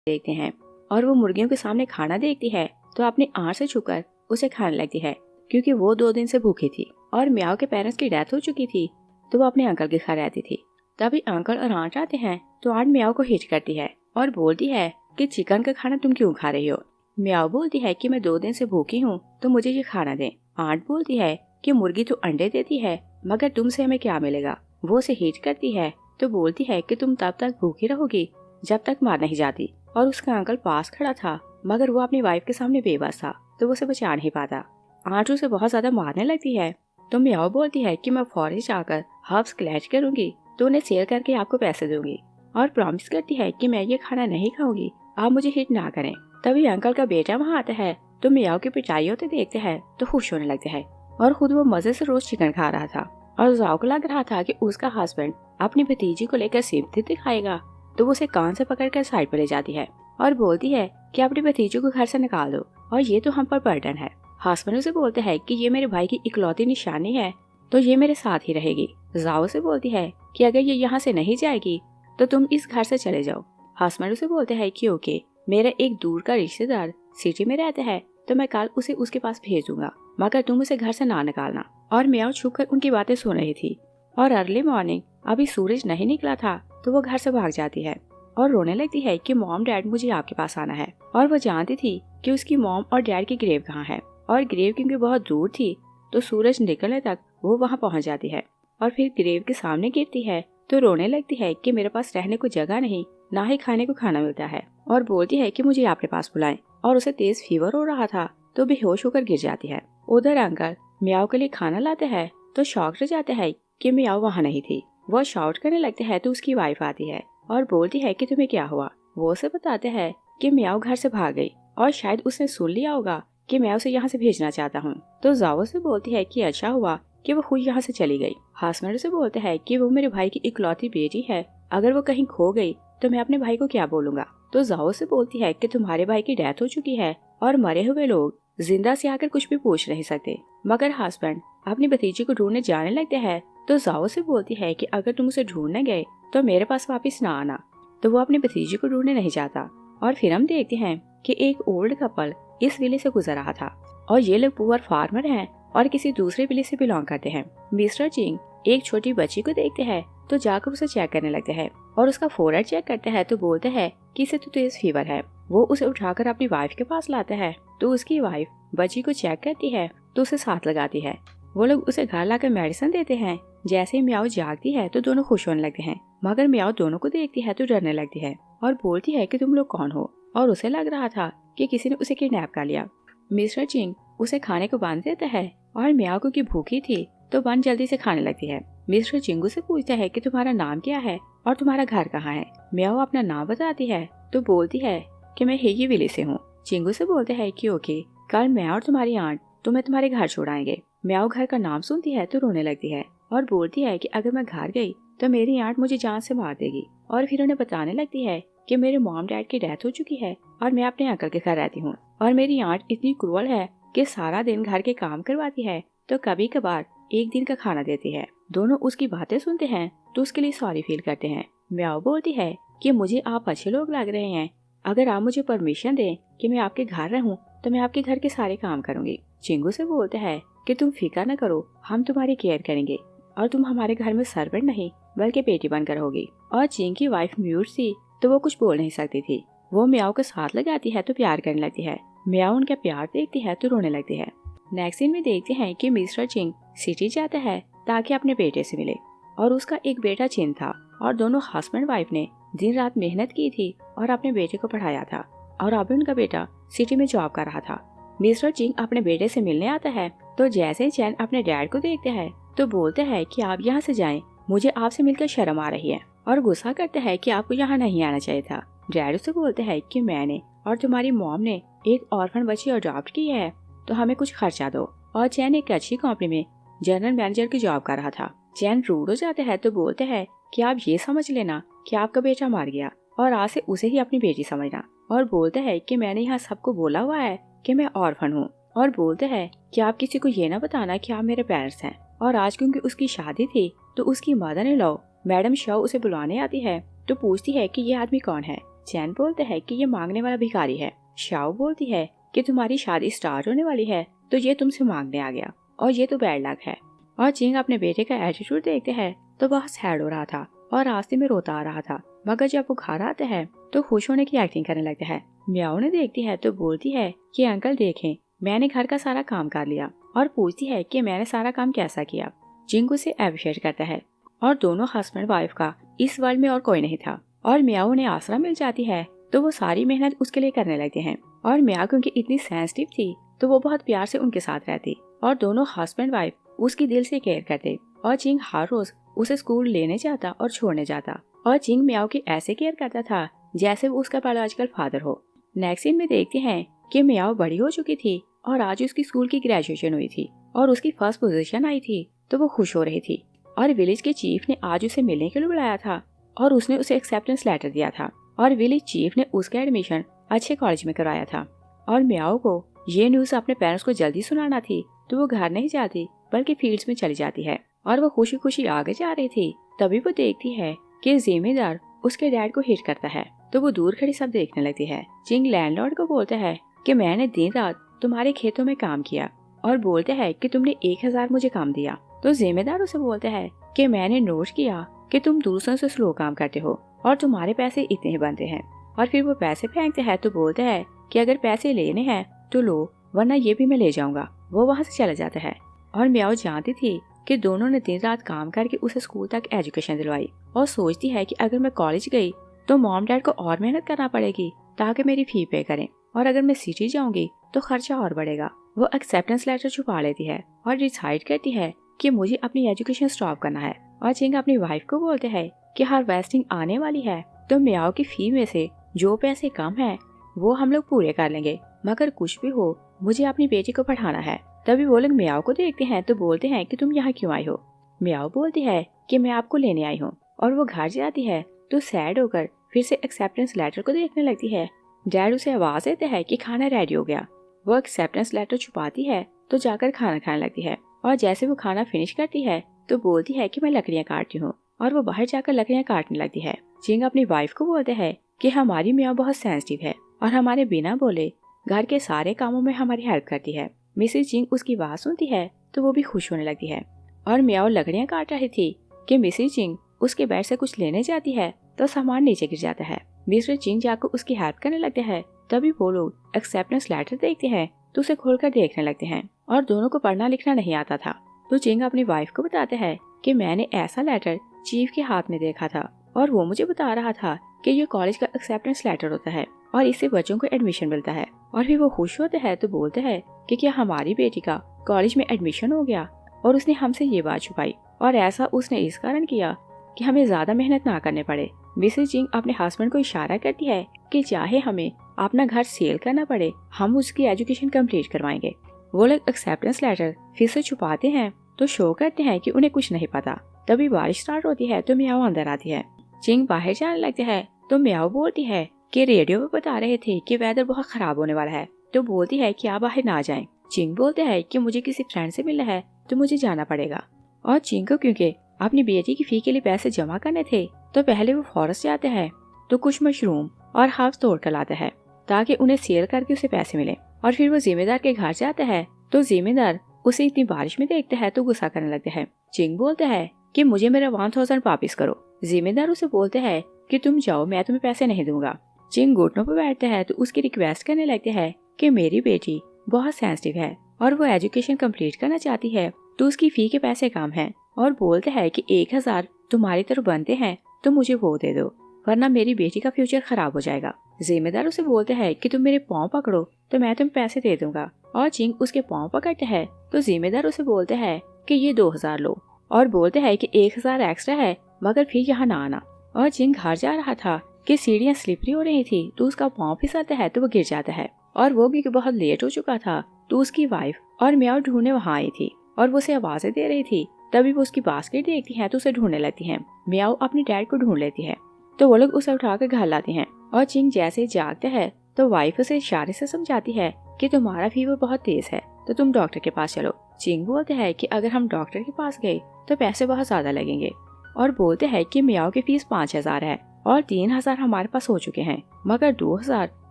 देखते हैं और वो मुर्गियों के सामने खाना देखती है तो अपनी आंख से छुकर उसे खाने लगती है, क्योंकि वो 2 दिन से भूखी थी और म्याओ के पेरेंट्स की डेथ हो चुकी थी तो वो अपने अंकल के घर रहती थी। तभी अंकल और आंट आते हैं तो आंट म्याओ को हिट करती है और बोलती है कि चिकन का खाना तुम क्यों खा रही हो। म्याओ बोलती है कि मैं 2 दिन से भूखी हूँ तो मुझे ये खाना दे। आंट बोलती है कि मुर्गी तो अंडे देती है मगर तुमसे हमें क्या मिलेगा। वो उसे हिट करती है तो बोलती है कि तुम तब तक भूखी रहोगी जब तक मार नहीं जाती। और उसका अंकल पास खड़ा था मगर वो अपनी वाइफ के सामने बेबस था तो वो उसे बचा नहीं पाता। आंट उसे बहुत ज्यादा मारने लगती है तो म्याओ बोलती है कि मैं फॉरेस्ट जाकर हर्ब्स कलेक्ट करूंगी तो उन्हें सेल करके आपको पैसे दूंगी और प्रॉमिस करती है कि मैं ये खाना नहीं खाऊंगी, आप मुझे हिट ना करें। तभी अंकल का बेटा वहाँ आता है तो म्याओ की पिटाई होते देखते हैं तो खुश होने लगते हैं और खुद वो मजे से रोज चिकन खा रहा था। और जाओ को लग रहा था कि उसका हस्बैंड अपनी भतीजी को लेकर सिंपैथी दिखाएगा तो वो उसे कान से पकड़कर साइड पर ले जाती है और बोलती है कि अपनी भतीजी को घर से निकाल दो और ये तो हम पर बर्डन है। हस्बैंड उसे बोलते हैं कि ये मेरे भाई की इकलौती निशानी है तो ये मेरे साथ ही रहेगी। जाओ से बोलती है कि अगर ये यहाँ से नहीं जाएगी तो तुम इस घर से चले जाओ। हस्बैंड उसे बोलते हैं कि ओके, मेरा एक दूर का रिश्तेदार सिटी में रहता है तो मैं कल उसे उसके पास भेज दूंगा मगर तुम उसे घर से ना निकालना। और म्याओ छुपकर उनकी बातें सुन रही थी और अर्ली मॉर्निंग अभी सूरज नहीं निकला था तो वो घर से भाग जाती है और रोने लगती है कि मॉम डैड मुझे आपके पास आना है। और वो जानती थी कि उसकी मॉम और डैड की ग्रेव कहाँ है और ग्रेव क्योंकि बहुत दूर थी तो सूरज निकलने तक वो वहाँ पहुँच जाती है और फिर ग्रेव के सामने गिरती है तो रोने लगती है कि मेरे पास रहने को जगह नहीं, ना ही खाने को खाना मिलता है और बोलती है कि मुझे आपके पास बुलाएं। और उसे तेज फीवर हो रहा था तो बेहोश होकर गिर जाती है। उधर अंकल म्याओ के लिए खाना लाते हैं तो शॉक रह जाते हैं कि म्याओ वहाँ नहीं थी। वो शाउट करने लगते हैं तो उसकी वाइफ आती है और बोलती है कि तुम्हें क्या हुआ। वो उसे बताते हैं कि म्याओ घर से भाग गई और शायद उसने सुन लिया होगा कि मैं उसे यहाँ से भेजना चाहता हूँ। तो जाओ से बोलती है कि अच्छा हुआ कि वो खुद यहाँ से चली गई। हस्बैंड से बोलते हैं कि वो मेरे भाई की इकलौती बेटी है, अगर वो कहीं खो गई तो मैं अपने भाई को क्या बोलूंगा। तो जाओ से बोलती है कि तुम्हारे भाई की डेथ हो चुकी है और मरे हुए लोग जिंदा से आकर कुछ भी पूछ नहीं सकते। मगर हस्बैंड अपनी भतीजी को ढूंढने जाने लगते हैं तो जाओ से बोलती है कि अगर तुम उसे ढूंढने गए तो मेरे पास वापस ना आना। तो वो अपनी भतीजी को ढूंढने नहीं जाता। और फिर हम देखते हैं कि एक ओल्ड कपल इस विलेज से गुजर रहा था और ये लोग पुअर फार्मर हैं और किसी दूसरे विलेज से बिलोंग करते हैं। मिस्टर चिंग एक छोटी बच्ची को देखते हैं तो जाकर उसे चेक करने लगते हैं और उसका फोरहेड चेक करते हैं तो बोलते हैं कि इसे तो तेज फीवर है। वो उसे उठाकर अपनी वाइफ के पास लाते हैं तो उसकी वाइफ बच्ची को चेक करती है तो उसे साथ लगाती है। वो लोग उसे घर लाकर मेडिसिन देते हैं। जैसे ही म्याओ जागती है तो दोनों खुश होने लगते हैं मगर म्याओ दोनों को देखती है तो डरने लगती है और बोलती है कि तुम लोग कौन हो। और उसे लग रहा था कि किसी ने उसे किडनैप कर लिया। मिस्टर चिंग उसे खाने को बांध देता है और म्याओ क्योंकि भूखी थी तो बन जल्दी से खाने लगती है। मिस्टर चिंगू से पूछता है कि तुम्हारा नाम क्या है और तुम्हारा घर कहाँ है। म्याओ अपना नाम बताती है तो बोलती है कि मैं हेगी विलेज से हूँ। चिंगू से बोलते हैं कि ओके, कल मैं और तुम्हारी आंट तुम्हें तुम्हारे घर छोड़ाएंगे। म्याओ घर का नाम सुनती है तो रोने लगती है और बोलती है कि अगर मैं घर गई तो मेरी आंट मुझे जान से मार देगी। और फिर उन्हें बताने लगती है कि मेरे मॉम डैड की डेथ हो चुकी है और मैं अपने अंकल के घर रहती हूँ और मेरी आंट इतनी क्रूअल है कि सारा दिन घर के काम करवाती है तो कभी कभार एक दिन का खाना देती है। दोनों उसकी बातें सुनते हैं तो उसके लिए सॉरी फील करते हैं। म्याओ बोलती है कि मुझे आप अच्छे लोग लग रहे हैं, अगर आप मुझे परमिशन दें कि मैं आपके घर रहूं तो मैं आपके घर के सारे काम करूंगी। चिंगू से बोलते हैं कि तुम फिक्र न करो, हम तुम्हारी केयर करेंगे और तुम हमारे घर में सर्वेंट नहीं बल्कि बेटी बनकर होगी। और चिंग की वाइफ म्यूट थी तो वो कुछ बोल नहीं सकती थी। वो म्याओ के साथ लगाती है तो प्यार करने लगती है। म्याओ उनका प्यार देखती है तो रोने लगती है। नेक्स्ट सीन में देखते हैं कि मिस्टर चिंग सिटी जाता है ताकि अपने बेटे से मिले और उसका एक बेटा चिन था और दोनों हस्बैंड वाइफ ने दिन रात मेहनत की थी और अपने बेटे को पढ़ाया था और अभी उनका बेटा सिटी में जॉब कर रहा था। मिस्टर चिंग अपने बेटे से मिलने आता है तो जैसे ही चैन अपने डैड को देखते हैं तो बोलते हैं कि आप यहाँ से जाएं, मुझे आपसे मिलकर शर्म आ रही है और गुस्सा करते हैं कि आपको यहाँ नहीं आना चाहिए था। डैड उससे बोलते हैं कि मैंने और तुम्हारी मॉम ने एक ऑर्फन बच्ची अडॉप्ट की है तो हमें कुछ खर्चा दो। और चैन एक अच्छी कंपनी में जनरल मैनेजर की जॉब कर रहा था। चैन रूड हो जाते हैं तो बोलते हैं कि आप ये समझ लेना कि आपका बेटा मर गया और आज से उसे ही अपनी बेटी समझना। और बोलते हैं कि मैंने यहाँ सबको बोला हुआ है कि मैं ऑर्फन हूँ। और बोलते हैं कि आप किसी को ये ना बताना कि आप मेरे पेरेंट्स हैं। और आज क्योंकि उसकी शादी थी तो उसकी mother in law madam Shaw उसे बुलाने आती है तो पूछती है कि ये आदमी कौन है। चैन बोलते हैं कि ये मांगने वाला भिखारी है। शाओ बोलती है कि तुम्हारी शादी स्टार्ट होने वाली है तो ये तुमसे मांगने आ गया और ये तो बैड लक है। और चिंग अपने बेटे का एटीट्यूड देखते हैं तो वह सैड हो रहा था और रास्ते में रोता आ रहा था, मगर जब वो घर आते हैं तो खुश होने की एक्टिंग करने लगते हैं। म्याओ ने देखती है तो बोलती है कि अंकल देखें, मैंने घर का सारा काम कर लिया, और पूछती है कि मैंने सारा काम कैसा किया। चिंग उसे अप्रिशिएट करता है और दोनों हस्बैंड वाइफ का इस वर्ल्ड में और कोई नहीं था। और म्याओ ने आसरा मिल जाती है तो वो सारी मेहनत उसके लिए करने लगते हैं। और म्याओ क्योंकि इतनी सेंसिटिव थी तो वो बहुत प्यार से उनके साथ रहती और दोनों हस्बैंड वाइफ उसकी दिल से केयर करते। और चिंग हर रोज उसे स्कूल लेने जाता और छोड़ने जाता, और चिंग म्याओ की ऐसे केयर करता था जैसे वो उसका बायोलॉजिकल फादर हो। नेक्स्ट सीन में देखते हैं कि म्याओ बड़ी हो चुकी थी और आज उसकी स्कूल की ग्रेजुएशन हुई थी और उसकी फर्स्ट पोजीशन आई थी तो वो खुश हो रही थी। और विलेज के चीफ ने आज उसे मिलने के लिए बुलाया था और उसने उसे एक्सेप्टेंस लेटर दिया था और विलेज चीफ ने उसका एडमिशन अच्छे कॉलेज में कराया था। और म्याओ को ये न्यूज अपने पेरेंट्स को जल्दी सुनाना थी तो वो घर नहीं जाती बल्कि फील्ड्स में चली जाती है और वो खुशी खुशी आगे जा रही थी। तभी वो देखती है कि जिम्मेदार उसके डैड को हिट करता है तो वो दूर खड़ी सब देखने लगती है। चिंग लैंडलॉर्ड को बोलता है कि मैंने दिन रात तुम्हारे खेतों में काम किया, और बोलते हैं कि तुमने 1000 मुझे काम दिया। तो जिम्मेदार उसे बोलता है कि मैंने नोट किया कि तुम दूसरों से स्लो काम करते हो और तुम्हारे पैसे इतने ही बनते हैं। और फिर वो पैसे फेंकते हैं तो बोलते हैं कि अगर पैसे लेने हैं तो लो, वरना ये भी मैं ले जाऊंगा। वो वहाँ से चला जाता है। और म्याओ जानती थी कि दोनों ने दिन रात काम करके उसे स्कूल तक एजुकेशन दिलवाई और सोचती है कि अगर मैं कॉलेज गई तो मॉम डैड को और मेहनत करना पड़ेगी ताकि मेरी फी पे करें, और अगर मैं सिटी जाऊंगी तो खर्चा और बढ़ेगा। वो एक्सेप्टेंस लेटर छुपा लेती है और डिसाइड करती है कि मुझे अपनी एजुकेशन स्टॉप करना है। और चिंग अपनी वाइफ को बोलते हैं कि हार्वेस्टिंग आने वाली है तो म्याओ की फी में से जो पैसे कम है वो हम लोग पूरे कर लेंगे, मगर कुछ भी हो मुझे अपनी बेटी को पढ़ाना है। तभी वो लोग म्याओ को देखते हैं तो बोलते हैं कि तुम यहाँ क्यों आई हो। म्याओ बोलती है कि मैं आपको लेने आई हूँ, और वो घर जाती है तो सैड होकर फिर से एक्सेप्टेंस लेटर को देखने लगती है। डैड उसे आवाज देते हैं कि खाना रेडी हो गया। वो एक्सेप्टेंस लेटर छुपाती है तो जाकर खाना खाने लगती है, और जैसे वो खाना फिनिश करती है तो बोलती है कि मैं लकड़ियाँ काटती हूँ, और वो बाहर जाकर लकड़ियाँ काटने लगती है। चिंग अपनी वाइफ को बोलते हैं कि हमारी मियाँ बहुत सेंसिटिव है और हमारे बिना बोले घर के सारे कामों में हमारी हेल्प करती है। मिसेस चिंग उसकी बात सुनती है तो वो भी खुश होने लगती है। और म्याओ लकड़ियाँ काट रही थी कि मिसेस चिंग उसके बेड से कुछ लेने जाती है तो सामान नीचे गिर जाता है। मिस्टर चिंग जाकर उसकी हेल्प करने लगते हैं। तभी वो लोग एक्सेप्टेंस लेटर देखते हैं तो उसे खोलकर देखने लगते हैं, और दोनों को पढ़ना लिखना नहीं आता था। तो चिंग अपनी वाइफ को बताते हैं कि मैंने ऐसा लेटर चीफ के हाथ में देखा था और वो मुझे बता रहा था कि ये कॉलेज का एक्सेप्टेंस लेटर होता है और इससे बच्चों को एडमिशन मिलता है। और फिर वो खुश होते हैं तो बोलते हैं कि क्या हमारी बेटी का कॉलेज में एडमिशन हो गया, और उसने हमसे ये बात छुपाई, और ऐसा उसने इस कारण किया कि हमें ज्यादा मेहनत ना करने पड़े। मिसेस चिंग अपने हस्बैंड को इशारा करती है कि चाहे हमें अपना घर सेल करना पड़े हम उसकी एजुकेशन कंप्लीट करवाएंगे। वो लोग एक्सेप्टेंस लेटर फिर से छुपाते हैं तो शो करते हैं कि उन्हें कुछ नहीं पता। तभी बारिश स्टार्ट होती है तो म्याओ अंदर आती है। चिंग बाहर जाने लगते हैं तो म्याओ बोलती है कि रेडियो पे बता रहे थे कि वेदर बहुत खराब होने वाला है, तो बोलती है कि आप बाहर ना जाएं। चिंग बोलते हैं कि मुझे किसी फ्रेंड से मिलना है तो मुझे जाना पड़ेगा। और चिंग को क्योंकि अपनी बेटी की फी के लिए पैसे जमा करने थे तो पहले वो फॉरेस्ट जाते हैं तो कुछ मशरूम और हर्ब्स तोड़ कर लाते हैं ताकि उन्हें सेल करके उसे पैसे मिले। और फिर वो जिम्मेदार के घर जाते हैं तो जिम्मेदार उसे इतनी बारिश में देखते हैं तो गुस्सा करने लगते हैं। चिंग बोलते हैं कि मुझे मेरा 1000 वापिस करो। जिम्मेदार उसे बोलते हैं कि तुम जाओ, मैं तुम्हें पैसे नहीं दूंगा। चिंग घुटनों पर बैठते हैं तो उसकी रिक्वेस्ट करने लगते हैं कि मेरी बेटी बहुत सेंसिटिव है और वो एजुकेशन कंप्लीट करना चाहती है तो उसकी फी के पैसे कम हैं, और बोलते हैं कि 1000 तुम्हारी तरफ बनते हैं तो मुझे वो दे दो, वरना मेरी बेटी का फ्यूचर खराब हो जाएगा। जिम्मेदार उसे बोलते हैं कि तुम मेरे पाँव पकड़ो तो मैं तुम्हें पैसे दे दूंगा। और चिंग उसके पाँव पकड़ते हैं तो जिम्मेदार उसे बोलते हैं कि ये 2000 लो, और बोलते हैं कि 1000 एक्स्ट्रा है मगर फिर यहाँ ना आना। और चिंग घर जा रहा था कि सीढ़ियाँ स्लिपरी हो रही थी तो उसका पाँव फिसलता है तो वो गिर जाता है, और वो क्योंकि बहुत लेट हो चुका था तो उसकी वाइफ और म्याओ ढूंढने वहाँ आई थी और वो उसे आवाजें दे रही थी। तभी वो उसकी बास्केट देखती हैं तो उसे ढूंढने लगती हैं। म्याओ अपने डैड को ढूंढ लेती है तो वो लोग उसे उठाकर घर लाते हैं। और चिंग जैसे ही जागता है तो वाइफ उसे इशारे से समझाती है कि तुम्हारा फीवर बहुत तेज है तो तुम डॉक्टर के पास चलो। चिंग बोलते हैं कि अगर हम डॉक्टर के पास गए तो पैसे बहुत ज्यादा लगेंगे, और बोलते हैं कि म्याओ की फीस 5000 है और 3,000 हमारे पास हो चुके हैं, मगर 2,000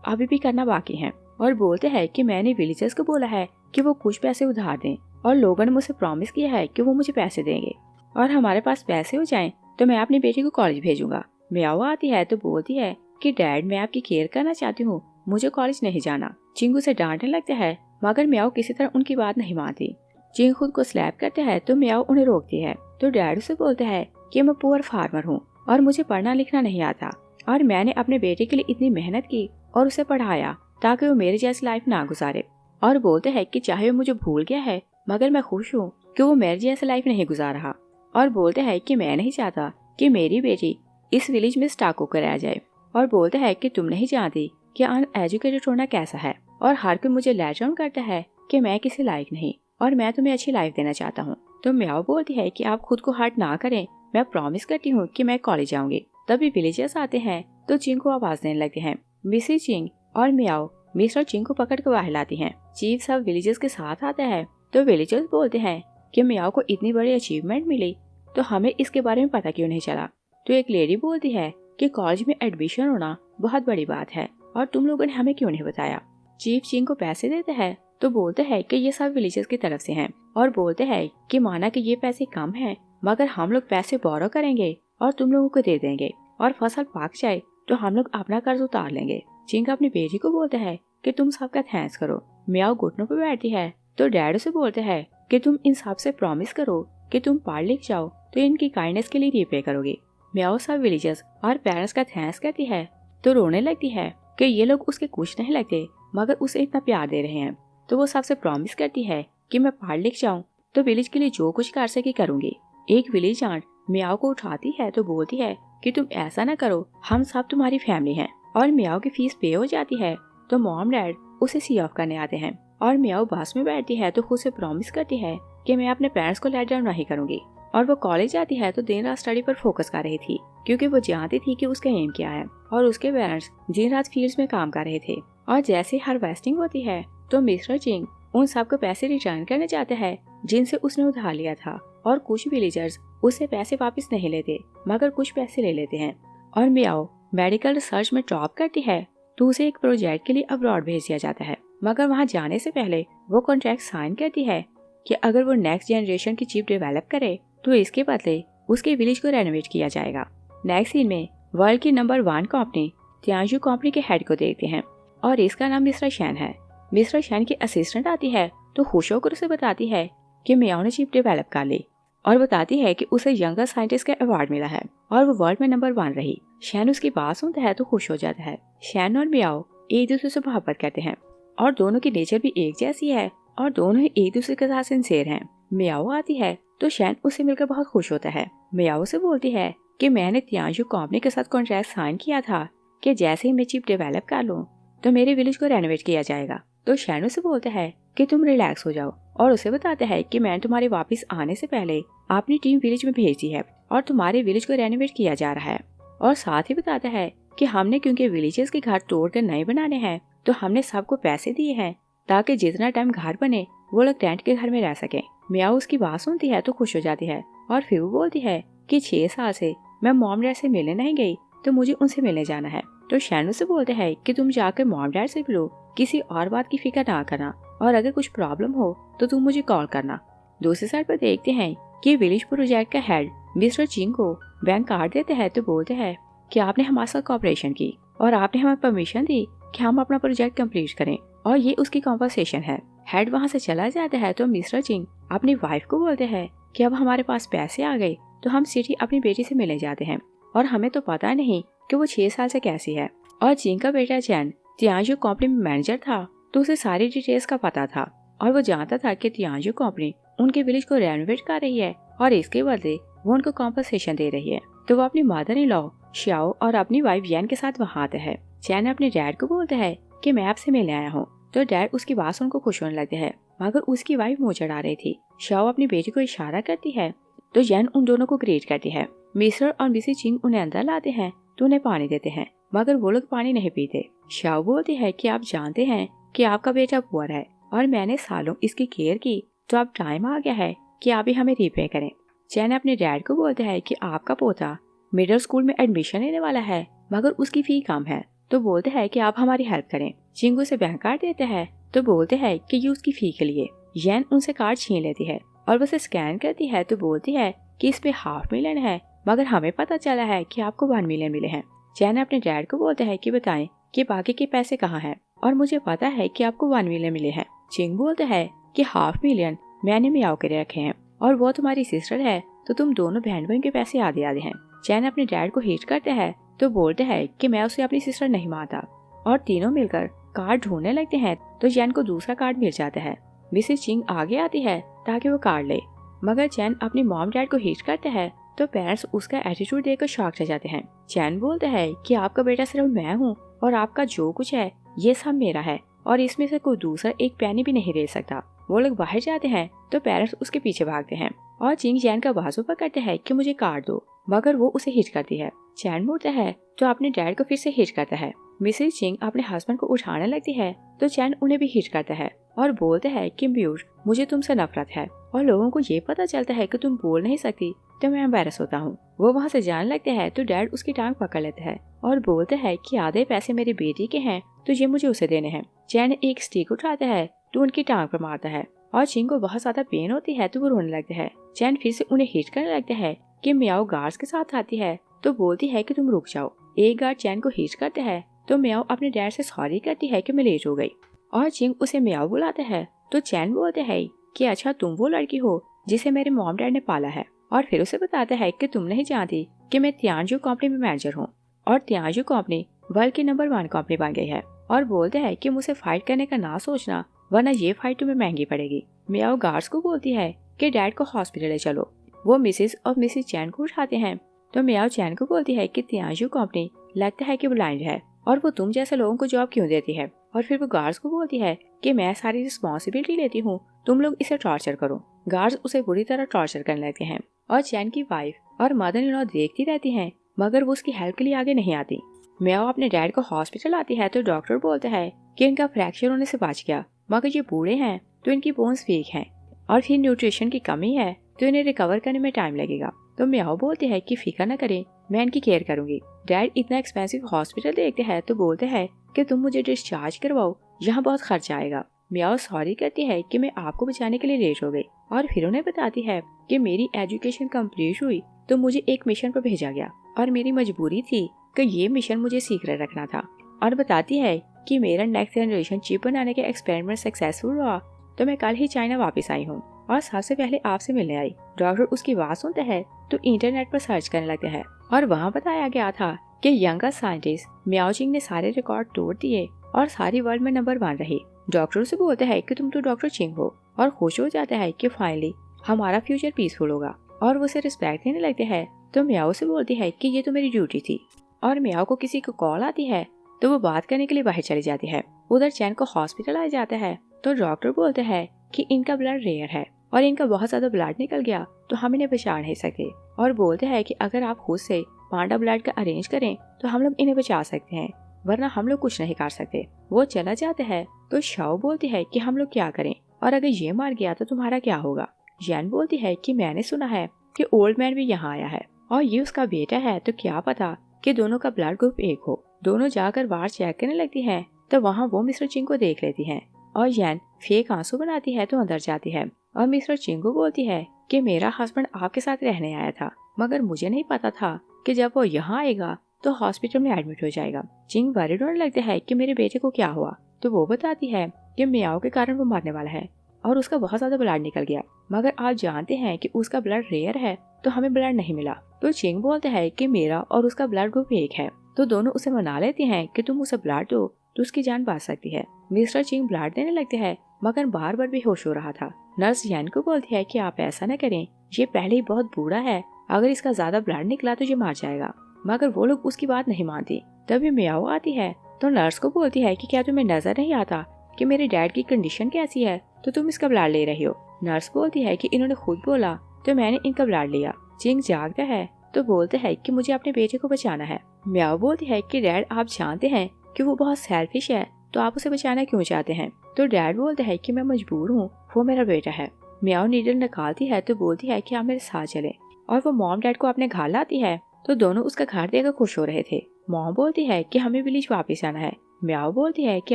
अभी भी करना बाकी है। और बोलते हैं कि मैंने विलेजर्स को बोला है कि वो कुछ पैसे उधार दें और लोगों ने मुझे प्रॉमिस किया है कि वो मुझे पैसे देंगे और हमारे पास पैसे हो जाएं तो मैं अपनी बेटी को कॉलेज भेजूंगा। म्याओ आती है तो बोलती है कि डैड मैं आपकी केयर करना चाहती हूँ, मुझे कॉलेज नहीं जाना। चिंगू से डांटने लगता है मगर म्याओ किसी तरह उनकी बात नहीं मानती। चिंग खुद को स्लैप करते हैं तो म्याओ उन्हें रोकती है। तो डैड उसे बोलते हैं कि मैं पुअर फार्मर हूँ और मुझे पढ़ना लिखना नहीं आता और मैंने अपने बेटे के लिए इतनी मेहनत की और उसे पढ़ाया ताकि वो मेरी जैसी लाइफ ना गुजारे। और बोलते हैं कि चाहे वो मुझे भूल गया है मगर मैं खुश हूँ कि वो मेरी जैसी लाइफ नहीं गुजार रहा। और बोलते हैं कि मैं नहीं चाहता कि मेरी बेटी इस विलेज में स्टाक होकर रह जाए। और बोलते हैं कि तुम नहीं जानती कि अनएजुकेटेड होना कैसा है और हर कोई मुझे लेट डाउन करता है कि मैं किसी लायक नहीं और मैं तुम्हें अच्छी लाइफ देना चाहता हूँ। तो म्याओ बोलती है कि आप खुद को हर्ट ना करें, मैं प्रॉमिस करती हूँ कि मैं कॉलेज जाऊंगी। तभी विलेजर्स आते हैं तो चिंग को आवाज देने लगते हैं। मिसेस चिंग और म्याओ मिस्टर चिंग को पकड़ कर बाहर लाती हैं। चीफ सब विलेजर्स के साथ आता है तो विलेजर्स बोलते हैं कि म्याओ को इतनी बड़ी अचीवमेंट मिली तो हमें इसके बारे में पता क्यों नहीं चला। तो एक लेडी बोलती है कि कॉलेज में एडमिशन होना बहुत बड़ी बात है और तुम लोगों ने हमें क्यों नहीं बताया। चीफ चिंग को पैसे देते हैं तो बोलते हैं कि ये सब विलेजर्स की तरफ से हैं और बोलते हैं कि माना कि ये पैसे कम हैं मगर हम लोग पैसे बोरो करेंगे और तुम लोगों को दे देंगे और फसल पाक जाए तो हम लोग अपना कर्ज उतार लेंगे। चिंग अपनी बेटी को बोलते हैं कि तुम सबका थैंक्स करो। म्याओ घुटनों पर बैठती है तो डैड से बोलते हैं कि तुम इन सब से प्रॉमिस करो कि तुम पढ़ लिख जाओ तो इनकी काइंडनेस के लिए रिपे करोगे। म्याओ सब विलेजर्स और पेरेंट्स का थैंक्स करती है तो रोने लगती है कि ये लोग उसके कुछ नहीं लगते मगर उसे इतना प्यार दे रहे हैं। तो वो सबसे प्रॉमिस करती है कि मैं पढ़ लिख जाऊं तो विलेज के लिए जो कुछ कर सके करूंगी। एक विलेज आंट म्याओ को उठाती है तो बोलती है कि तुम ऐसा ना करो, हम सब तुम्हारी फैमिली हैं। और म्याओ की फीस पे हो जाती है तो मॉम डैड उसे सी ऑफ करने आते हैं और म्याओ बस में बैठती है तो खुद से प्रॉमिस करती है कि मैं अपने पेरेंट्स को लेट डाउन नहीं करूंगी। और वो कॉलेज जाती है तो दिन रात स्टडी पर फोकस कर रही थी क्योंकि वो जानती थी कि उसका एम क्या है। और उसके पेरेंट्स दिन रात फील्ड्स में काम कर रहे थे। और जैसे हार्वेस्टिंग होती है तो मिस्टर चिंग उन सबको पैसे रिटर्न करने चाहते हैं जिनसे उसने उधार लिया था। और कुछ विलेजर्स उससे पैसे वापस नहीं लेते मगर कुछ पैसे ले लेते हैं। और म्याओ मेडिकल रिसर्च में टॉप करती है तो उसे एक प्रोजेक्ट के लिए अब्रॉड भेज दिया जाता है। मगर वहाँ जाने से पहले वो कॉन्ट्रैक्ट साइन करती है कि अगर वो नेक्स्ट जनरेशन की चिप डेवलप करे तो इसके बदले उसके विलेज को रेनोवेट किया जाएगा। नेक्स्ट सीन में वर्ल्ड की नंबर 1 कंपनी तियांजू कंपनी के हेड को देखते हैं और इसका नाम मिस्टर शैन है। मिस्टर शैन की असिस्टेंट आती है तो खुश होकर उसे बताती है कि म्याओ ने चिप डेवलप कर ली और बताती है कि उसे यंगर साइंटिस्ट का अवार्ड मिला है और वो वर्ल्ड में नंबर 1 रही। शैन उसकी बात सुनता है तो खुश हो जाता है। शैन और म्याओ एक दूसरे से मोहब्बत करते हैं और दोनों की नेचर भी एक जैसी है और दोनों ही एक दूसरे के साथ सिंसियर हैं। म्याओ आती है तो शैन उससे मिलकर बहुत खुश होता है। म्याओ से बोलती है कि मैंने तियांजू कंपनी के साथ कॉन्ट्रैक्ट साइन किया था कि जैसे ही मैं चिप डेवलप कर लूँ तो मेरे विलेज को रेनोवेट किया जाएगा। तो शैन उसे बोलता है कि तुम रिलैक्स हो जाओ और उसे बताता है कि मैंने तुम्हारे वापस आने से पहले अपनी टीम विलेज में भेज दी है और तुम्हारे विलेज को रेनोवेट किया जा रहा है। और साथ ही बताता है कि हमने क्योंकि विलेजेस के घर तोड़कर नए बनाने हैं तो हमने सबको पैसे दिए हैं ताकि जितना टाइम घर बने वो लोग टेंट के घर में रह सके। म्याओ उसकी बात सुनती है तो खुश हो जाती है और फिर वो बोलती है कि 6 साल से मैं मॉम डैड से मिलने नहीं गई तो मुझे उनसे मिलने जाना है। तो शैन से बोलते हैं कि तुम जाकर मॉम डैड से मिलो, किसी और बात की फिक्र ना करना और अगर कुछ प्रॉब्लम हो तो तुम मुझे कॉल करना। दूसरी साइड पर देखते हैं कि विलेज प्रोजेक्ट का हेड मिस्टर चिंग को बैंक कार्ड देते हैं तो बोलते हैं कि आपने हमारे साथ कोऑपरेशन की और आपने हमें परमिशन दी कि हम अपना प्रोजेक्ट कंप्लीट करें और ये उसकी कॉम्पनसेशन है। हेड वहाँ से चला जाता है तो मिस्टर चिंग अपनी वाइफ को बोलते हैं कि अब हमारे पास पैसे आ गए तो हम सिटी अपनी बेटी से मिलने जाते हैं और हमें तो पता नहीं कि वो 6 साल से कैसी है। और चिंग का बेटा चैन तियांजू कंपनी में मैनेजर था तो उसे सारी डिटेल्स का पता था और वो जानता था कि तियांजू कंपनी उनके विलेज को रेनोवेट कर रही है और इसके बदले वो उनको कॉम्पनसेशन दे रही है। तो वो अपनी मदर इन लॉ श्याओ और अपनी वाइफ यैन के साथ वहाँ आता है। चैन अपने डैड को बोलता है कि मैं आपसे मिलने आया हूँ तो डैड उसकी बात सुनकर खुश होने लगते हैं मगर उसकी वाइफ मुंह चढ़ा रही थी। श्याओ अपनी बेटी को इशारा करती है तो यैन उन दोनों को ग्रीट करती है। मिस्टर और मिसेस चिंग उन्हें अंदर लाते हैं तो उन्हें पानी देते हैं मगर वो लोग पानी नहीं पीते। श्याओ बोलती है कि आप जानते हैं कि आपका बेटा पुअर है और मैंने सालों इसकी केयर की तो अब टाइम आ गया है कि आप ही हमें रिपे करें। चैन अपने डैड को बोलता है कि आपका पोता मिडिल स्कूल में एडमिशन लेने वाला है, मगर उसकी फी कम है। तो बोलते हैं कि आप हमारी हेल्प करें। चिंग उसे बैंक कार्ड देते हैं तो बोलते हैं कि ये उसकी फी के लिए। येन उनसे कार्ड छीन लेती है और उसे स्कैन करती है तो बोलती है कि इस पे ½ मिलियन है, मगर हमें पता चला है कि आपको 1 मिलियन मिले हैं। चैन अपने डैड को बोलते हैं कि बताएं कि बाकी के पैसे कहाँ हैं, और मुझे पता है कि आपको 1 मिलियन मिले हैं। चिंग बोलते हैं कि ½ मिलियन मैंने मियाओ के लिए रखे हैं और वो तुम्हारी सिस्टर है, तो तुम दोनों बहन बहन के पैसे आधे आधे हैं। चैन अपने डैड को हिट करते हैं तो बोलते हैं कि मैं उसे अपनी सिस्टर नहीं मानता, और तीनों मिलकर कार्ड ढूंढने लगते हैं तो चैन को दूसरा कार्ड मिल जाता है। मिसेस चिंग आगे आती है ताकि वो कार्ड ले, मगर चैन अपनी मॉम डैड को हिट करते हैं तो पेरेंट्स उसका एटीट्यूड देखकर शॉक रह जाते हैं। चैन बोलते हैं कि आपका बेटा सिर्फ मैं हूँ और आपका जो कुछ है ये सब मेरा है और इसमें से कोई दूसरा एक पैनी भी नहीं ले सकता। वो लोग बाहर जाते हैं तो पेरेंट्स उसके पीछे भागते हैं और चिंग चैन का बाजू पकड़ते हैं कि मुझे कार्ड दो, मगर वो उसे हिट करती है। चैन मुड़ता है तो अपने डैड को फिर से हिट करता है। मिसेस चिंग अपने हस्बैंड को उठाने लगती है तो चैन उन्हें भी हिट करता है और बोलते हैं कि ब्यूट मुझे तुमसे नफरत है, और लोगों को ये पता चलता है कि तुम बोल नहीं सकती तो मैं एम्बैरस होता हूँ। वो वहाँ से जाने लगते हैं तो डैड उसकी टांग पकड़ लेते हैं और बोलते हैं कि आधे पैसे मेरी बेटी के हैं तो ये मुझे उसे देने हैं। चैन एक स्टिक उठाता है तो उनकी टांग पर मारता है और चिंग को बहुत ज्यादा पेन होती है तो वो रोने लगते हैं। चैन फिर से उन्हें हिट करने लगते हैं कि मियाओ गार्ड्स के साथ आती है तो बोलती है कि तुम रुक जाओ। एक गार्ड चैन को हिट करते हैं तो मियाओ अपने डैड से सॉरी करती है कि मैं लेट हो गई, और चिंग उसे मियाओ बुलाते हैं तो चैन बोलते हैं कि अच्छा तुम वो लड़की हो जिसे मेरे मॉम डैड ने पाला है, और फिर उसे बताता है कि तुम नहीं जानती कि मैं तियांजू कंपनी में मैनेजर हूँ और तियांजू कंपनी वर्ल्ड की नंबर 1 कंपनी बन गई है, और बोलते हैं कि मुझे फाइट करने का ना सोचना वरना ये फाइट तुम्हें महंगी पड़ेगी। मियाओ गार्ड्स को बोलती है कि डैड को हॉस्पिटल ले चलो। वो मिसेस और मिसेस चैन को उठाते हैं तो मियाओ चैन को बोलती है कि तियांजू कंपनी लगता है कि ब्लाइंड है और वो तुम जैसे लोगों को जॉब क्यों देती है, और फिर वो गार्ड्स को बोलती है कि मैं सारी रिस्पॉन्सिबिलिटी लेती हूँ, तुम लोग इसे टॉर्चर करो। गार्ड्स उसे बुरी तरह टॉर्चर करने लगते हैं और चैन की वाइफ और मदर इन लॉ देखती रहती हैं, मगर वो उसकी हेल्प के लिए आगे नहीं आती। मियाओ अपने डैड को हॉस्पिटल आती है तो डॉक्टर बोलते हैं कि इनका फ्रैक्चर होने से बच गया, मगर ये बूढ़े हैं तो इनकी बोन्स वीक हैं और फिर न्यूट्रिशन की कमी है तो इन्हें रिकवर करने में टाइम लगेगा। तो मियाओ बोलती है कि फिक्र न करें, मैं इनकी केयर करूंगी। डैड इतना एक्सपेंसिव हॉस्पिटल देखते हैं तो बोलते हैं कि तुम मुझे डिस्चार्ज करवाओ, यहाँ बहुत खर्च आएगा। मियाओ सॉरी करती है कि मैं आपको बचाने के लिए लेट हो गई, और फिर उन्हें बताती है कि मेरी एजुकेशन कंप्लीट हुई तो मुझे एक मिशन पर भेजा गया और मेरी मजबूरी थी कि ये मिशन मुझे सीक्रेट रखना था, और बताती है कि मेरा नेक्स्ट जनरेशन चिप बनाने के एक्सपेरिमेंट सक्सेसफुल हुआ तो मैं कल ही चाइना वापस आई हूँ और सबसे पहले आपसे मिलने आई। डॉक्टर उसकी बात सुनते हैं तो इंटरनेट पर सर्च करने लगते हैं और वहाँ बताया गया था कि यंगर साइंटिस्ट मियाओ चिंग ने सारे रिकॉर्ड तोड़ दिए और सारी वर्ल्ड में नंबर 1 रही। डॉक्टर से बोलते हैं कि तुम तो डॉक्टर चिंग हो, और खुश हो जाता है कि फाइनली हमारा फ्यूचर पीसफुल होगा, और वो उसे रिस्पेक्ट देने लगते हैं। तो मियाओ से बोलती है कि ये तो मेरी ड्यूटी थी, और मियाओ को किसी को कॉल आती है तो वो बात करने के लिए बाहर चली जाती है। उधर चैन को हॉस्पिटल आ जाता है तो डॉक्टर बोलते हैं कि इनका ब्लड रेयर है और इनका बहुत ज्यादा ब्लड निकल गया तो हम इन्हें बचा नहीं सकते, और बोलते हैं कि अगर आप खुद से पांडा ब्लड का अरेंज करें तो हम लोग इन्हें बचा सकते हैं, वरना हम लोग कुछ नहीं कर सकते। वो चला जाता है तो शाओ बोलती है कि हम लोग क्या करें, और अगर ये मार गया तो तुम्हारा क्या होगा। जैन बोलती है कि मैंने सुना है कि ओल्ड मैन भी यहाँ आया है और ये उसका बेटा है, तो क्या पता कि दोनों का ब्लड ग्रुप एक हो। दोनों जाकर बाहर चेक करने लगती है तो वहाँ वो मिस्टर चिंग को देख लेती है, और जैन फेक आंसू बनाती है तो अंदर जाती है और मिस्टर चिंग को बोलती है कि मेरा हस्बैंड आपके साथ रहने आया था, मगर मुझे नहीं पता था कि जब वो यहाँ आएगा तो हॉस्पिटल में एडमिट हो जाएगा। चिंग वरीड होने लगते हैं कि मेरे बेटे को क्या हुआ, तो वो बताती है कि मियाओ के कारण वो मरने वाला है और उसका बहुत ज्यादा ब्लड निकल गया, मगर आप जानते हैं कि उसका ब्लड रेयर है तो हमें ब्लड नहीं मिला। तो चिंग बोलते हैं कि मेरा और उसका ब्लड ग्रुप एक है, तो दोनों उसे मना लेते हैं कि तुम उसे ब्लड दो तो उसकी जान बच सकती है। मिस्टर चिंग ब्लड देने लगते हैं मगर बार बार बेहोश हो रहा था। नर्स यान को बोलती है कि आप ऐसा न करें, ये पहले ही बहुत बूढ़ा है, अगर इसका ज्यादा ब्लड निकला तो ये मार जाएगा, मगर वो लोग उसकी बात नहीं मानती। तभी मियाओ आती है तो नर्स को बोलती है कि क्या तुम्हें नजर नहीं आता कि मेरे डैड की कंडीशन कैसी है तो तुम इसका ब्लड ले रही हो। नर्स बोलती है कि इन्होंने खुद बोला तो मैंने इनका ब्लड लिया। चिंग जागता है तो बोलते हैं कि मुझे अपने बेटे को बचाना है। मियाओ बोलती है कि डैड आप जानते हैं कि वो बहुत सेल्फिश है, तो आप उसे बचाना क्यों चाहते हैं। तो डैड बोलते हैं कि मैं मजबूर हूँ, वो मेरा बेटा है। मियाओ नीडल निकालती है तो बोलती है कि आप मेरे साथ चले, और वो मॉम डैड को अपने घर लाती है तो दोनों उसका घर देखकर खुश हो रहे थे। मॉम बोलती है कि हमें विलेज वापस आना है। म्याओ बोलती है कि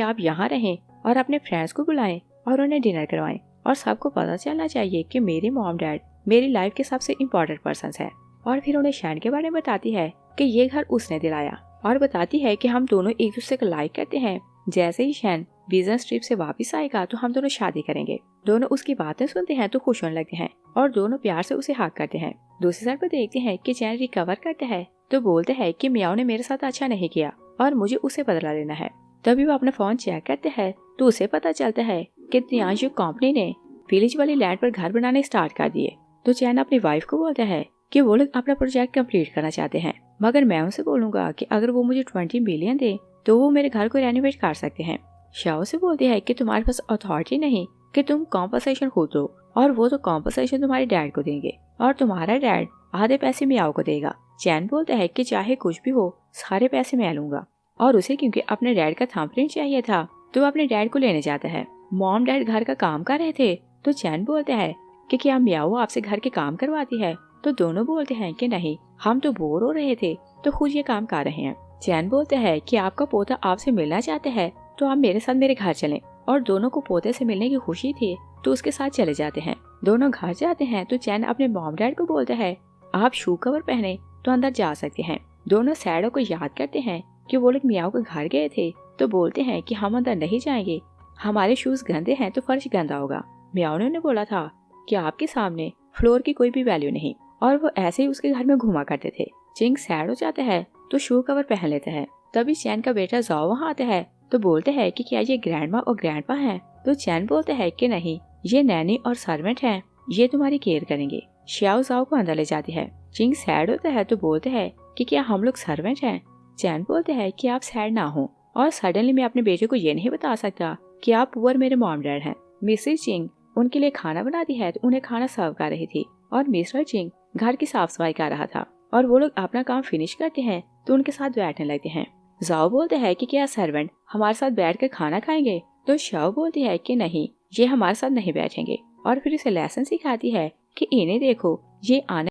आप यहाँ रहें और अपने फ्रेंड्स को बुलाएं और उन्हें डिनर करवाएं और सबको पता चलना चाहिए कि मेरे मॉम डैड मेरी लाइफ के सबसे इम्पोर्टेंट पर्सन है। और फिर उन्हें शैन के बारे में बताती है कि ये घर उसने दिलाया और बताती है कि हम दोनों एक दूसरे को लाइक करते हैं। जैसे ही शैन बिजनेस ट्रिप से वापस आएगा तो हम दोनों शादी करेंगे। दोनों उसकी बातें सुनते हैं तो खुश होने लगते हैं और दोनों प्यार से उसे हाक करते हैं। दूसरी साइड पर देखते हैं कि चैन रिकवर करता है तो बोलते हैं कि म्याओ ने मेरे साथ अच्छा नहीं किया और मुझे उसे बदला लेना है। तभी वो अपना फोन चेक करते हैं तो उसे पता चलता है कि त्रियांशु कंपनी ने विलेज वाली लैंड पर घर बनाने स्टार्ट कर दिए। तो चैन अपनी वाइफ को बोलता है कि वो लोग अपना प्रोजेक्ट कंप्लीट करना चाहते हैं, मगर मैं उनसे बोलूंगा कि अगर वो मुझे 20 मिलियन दे तो वो मेरे घर को रेनोवेट कर सकते हैं। शाओ से बोलती है कि तुम्हारे पास अथॉरिटी नहीं कि तुम कॉम्पनसेशन खुद दो, और वो तो कॉम्पनसेशन तुम्हारे डैड को देंगे और तुम्हारा डैड आधे पैसे म्याओ को देगा। चैन बोलता है कि चाहे कुछ भी हो सारे पैसे मैं लूंगा, और उसे क्योंकि अपने डैड का थंबप्रिंट चाहिए था तो वो अपने डैड को लेने जाता है। मॉम डैड घर का काम कर रहे थे तो चैन बोलता है कि क्या म्याओ आपसे घर के काम करवाती है। तो दोनों बोलते हैं कि नहीं, हम तो बोर हो रहे थे तो खुद ये काम कर रहे हैं। चैन बोलते हैं कि आपका पोता आपसे मिलना चाहता है तो आप मेरे साथ मेरे घर चलें, और दोनों को पोते से मिलने की खुशी थी तो उसके साथ चले जाते हैं। दोनों घर जाते हैं तो चैन अपने मॉम डैड को बोलता है आप शू कवर पहने तो अंदर जा सकते हैं। दोनों सैडो को याद करते हैं कि वो लोग म्याओ के घर गए थे तो बोलते हैं कि हम अंदर नहीं जाएंगे, हमारे शूज गंदे हैं तो फर्श गंदा होगा। म्याओ ने उन्हें बोला था कि आपके सामने फ्लोर की कोई भी वैल्यू नहीं, और वो ऐसे ही उसके घर में घुमा करते थे। चिंग सैड हो जाता है तो शू कवर पहन लेता है। तभी चैन का बेटा जाओ वहाँ आता है तो बोलते हैं कि क्या ये ग्रैंडमा और ग्रैंडपा हैं। तो चैन बोलते हैं कि नहीं, ये नैनी और सर्वेंट हैं, ये तुम्हारी केयर करेंगे। श्याओ जाओ को अंदर ले जाती है। चिंग सैड होता है तो बोलते हैं कि क्या हम लोग सर्वेंट हैं। चैन बोलते हैं कि आप सैड ना हो, और सडनली मैं अपने बेटे को ये नहीं बता सकता कि आप पुअर मेरे मॉम डैड हैं। मिसेस चिंग उनके लिए खाना बनाती है तो उन्हें खाना सर्व कर रही थी, और मिस्टर चिंग घर की साफ सफाई कर रहा था, और वो लोग अपना काम फिनिश करते हैं तो उनके साथ बैठने लगते हैं। जाओ बोलते हैं कि क्या सर्वेंट हमारे साथ बैठकर खाना खाएंगे। तो शाओ बोलती है कि नहीं, ये हमारे साथ नहीं बैठेंगे, और फिर इसे लेसन सिखाती है कि इन्हें देखो, ये आने